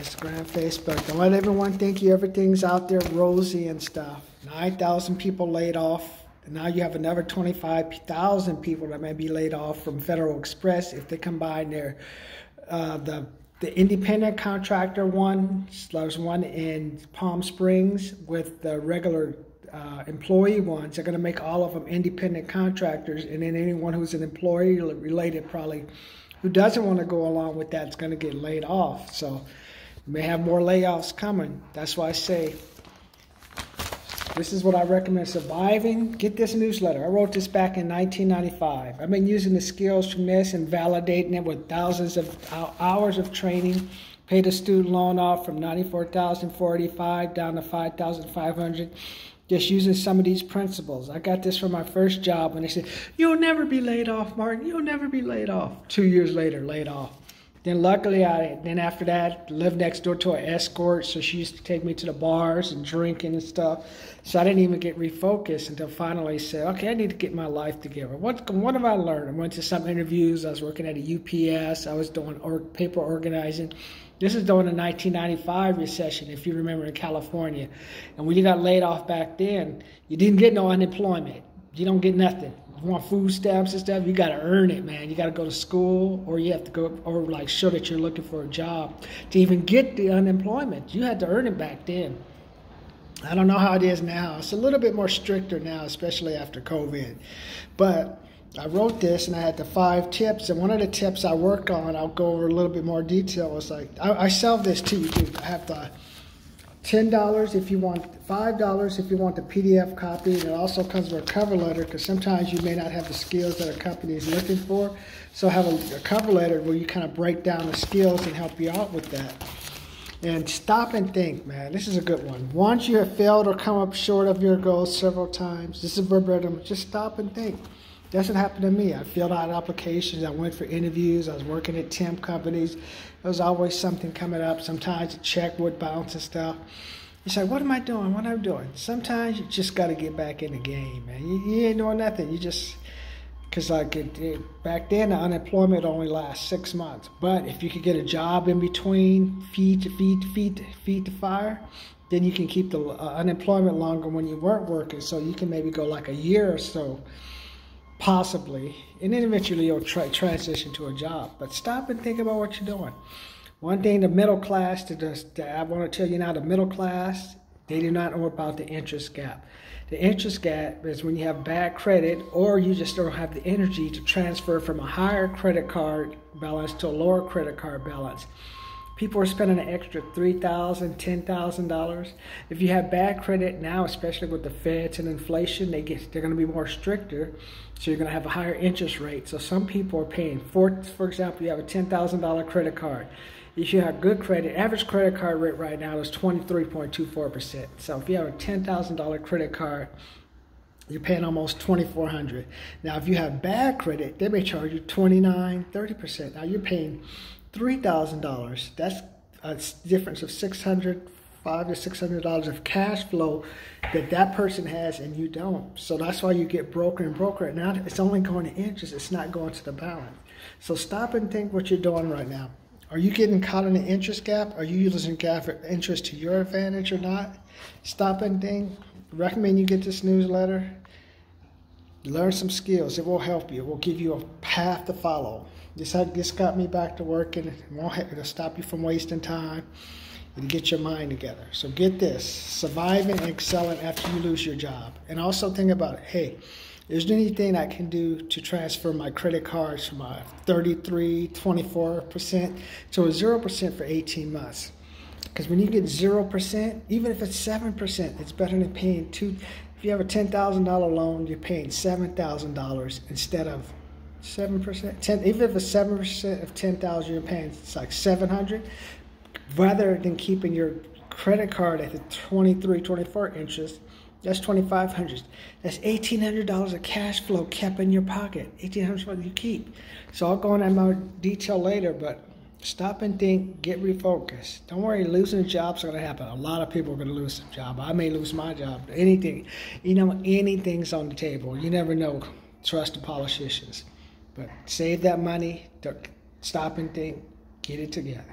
Instagram, Facebook. Don't let everyone think everything's out there rosy and stuff. 9,000 people laid off. And now you have another 25,000 people that may be laid off from Federal Express if they combine their the independent contractor one. There's one in Palm Springs with the regular employee ones. They're going to make all of them independent contractors, and then anyone who's an employee related probably who doesn't want to go along with that is going to get laid off. So you may have more layoffs coming. That's why I say this is what I recommend surviving. Get this newsletter. I wrote this back in 1995. I've been using the skills from this and validating it with thousands of hours of training. Paid a student loan off from $94,485 down to $5,500. Just using some of these principles. I got this from my first job when they said, "You'll never be laid off, Martin. You'll never be laid off." 2 years later, laid off. Then luckily, then after that, lived next door to an escort, so she used to take me to the bars and drinking and stuff. So I didn't even get refocused until finally I said, okay, I need to get my life together. What have I learned? I went to some interviews. I was working at a UPS. I was doing paper organizing. This is during the 1995 recession, if you remember, in California. And when you got laid off back then, you didn't get no unemployment. You don't get nothing. You want food stamps and stuff, you got to earn it, man. You got to go to school, or you have to go, or like show that you're looking for a job to even get the unemployment. You had to earn it back then. I don't know how it is now. It's a little bit more stricter now, especially after COVID. But I wrote this and I had the 5 tips, and one of the tips I worked on, I'll go over a little bit more detail, was like, I sell this too. You can have the $10 if you want, $5 if you want the PDF copy, and it also comes with a cover letter, because sometimes you may not have the skills that a company is looking for. So have a cover letter where you kind of break down the skills and help you out with that. And stop and think, man. This is a good one. Once you have failed or come up short of your goals several times, this is verbatim, just stop and think. That's what happened to me. I filled out applications. I went for interviews. I was working at temp companies. There was always something coming up. Sometimes a check would bounce and stuff. You say, what am I doing? What am I doing? Sometimes you just got to get back in the game, man. You ain't doing nothing. You just, because like back then, the unemployment only lasts 6 months. But if you could get a job in between, feed the fire, then you can keep the unemployment longer when you weren't working. So you can maybe go like a year or so, possibly, and then eventually you'll transition to a job. But stop and think about what you're doing. One thing the middle class, I want to tell you now, the middle class, they do not know about the interest gap. The interest gap is when you have bad credit, or you just don't have the energy to transfer from a higher credit card balance to a lower credit card balance. People are spending an extra $3,000, $10,000. If you have bad credit now, especially with the feds and inflation, they're going to be more stricter. So you're going to have a higher interest rate. So some people are paying, for example, you have a $10,000 credit card. If you have good credit, average credit card rate right now is 23.24%. So if you have a $10,000 credit card, you're paying almost $2,400. Now, if you have bad credit, they may charge you 29%, 30%. Now you're paying $3,000. That's a difference of $500 to $600 of cash flow that person has and you don't. So that's why you get broker and broker. Now it's only going to interest. It's not going to the balance. So stop and think what you're doing right now. Are you getting caught in the interest gap? Are you using gap interest to your advantage or not? Stop and think. Recommend you get this newsletter. Learn some skills. It will help you. It will give you a path to follow. This got me back to working. It'll stop you from wasting time and get your mind together. So get this. Surviving and excelling after you lose your job. And also think about it. Hey, is there anything I can do to transfer my credit cards from a 24% to a 0% for 18 months? Because when you get 0%, even if it's 7%, it's better than paying If you have a $10,000 loan, you're paying $7,000 instead of 7%. Even if it's 7% of 10,000, you're paying, it's like $700, rather than keeping your credit card at the 23, 24 interest. That's $2,500. That's $1,800 of cash flow kept in your pocket. $1,800 you keep. So I'll go into more detail later, but stop and think, get refocused. Don't worry, losing jobs are going to happen. A lot of people are going to lose their job. I may lose my job. Anything, anything's on the table. You never know. Trust the politicians. But save that money. Stop and think. Get it together.